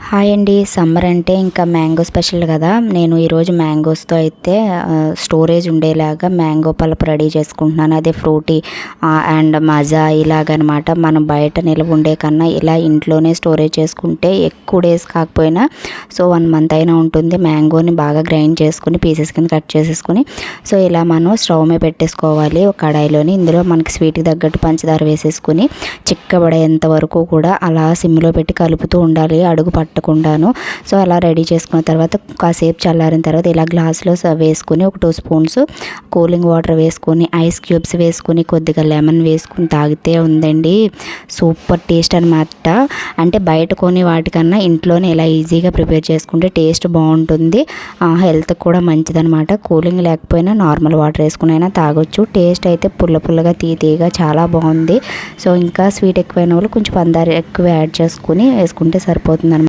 Hi అండి. Summer అంటే ఇంకా మ్యాంగో స్పెషల్ కదా. నేను ఈరోజు మ్యాంగోస్తో అయితే స్టోరేజ్ ఉండేలాగా మ్యాంగో పల్ప్ రెడీ చేసుకుంటున్నాను. అదే ఫ్రూటీ అండ్ మజా ఇలాగనమాట. మనం బయట నిల్వ ఉండే కన్నా ఇలా ఇంట్లోనే స్టోరేజ్ చేసుకుంటే ఎక్కువ డేస్ కాకపోయినా 1 మంత్ అయినా ఉంటుంది. మ్యాంగోని బాగా గ్రైండ్ చేసుకుని పీసెస్ కింద కట్ చేసేసుకుని ఇలా మనం స్టవ్ మీద పెట్టేసుకోవాలి. ఒక కడాయిలోని ఇందులో మనకి స్వీట్కి తగ్గట్టు పంచదార వేసేసుకుని చిక్కబడేంత వరకు కూడా అలా సిమ్లో పెట్టి కలుపుతూ ఉండాలి, అడుగు పట్టకుండాను. అలా రెడీ చేసుకున్న తర్వాత కాసేపు చల్లారిన తర్వాత ఇలా గ్లాస్లో వేసుకుని ఒక 2 స్పూన్స్ కూలింగ్ వాటర్ వేసుకొని ఐస్ క్యూబ్స్ వేసుకుని కొద్దిగా లెమన్ వేసుకుని తాగితే ఉందండి సూపర్ టేస్ట్ అనమాట. అంటే బయట కొని వాటికన్నా ఇంట్లోనే ఇలా ఈజీగా ప్రిపేర్ చేసుకుంటే టేస్ట్ బాగుంటుంది, హెల్త్కి కూడా మంచిదనమాట. కూలింగ్ లేకపోయినా నార్మల్ వాటర్ వేసుకుని అయినా తాగొచ్చు. టేస్ట్ అయితే పుల్ల పుల్లగా తీయగా చాలా బాగుంది. ఇంకా స్వీట్ ఎక్కువైన వాళ్ళు కొంచెం పందారు ఎక్కువ యాడ్ చేసుకుని వేసుకుంటే సరిపోతుంది అనమాట.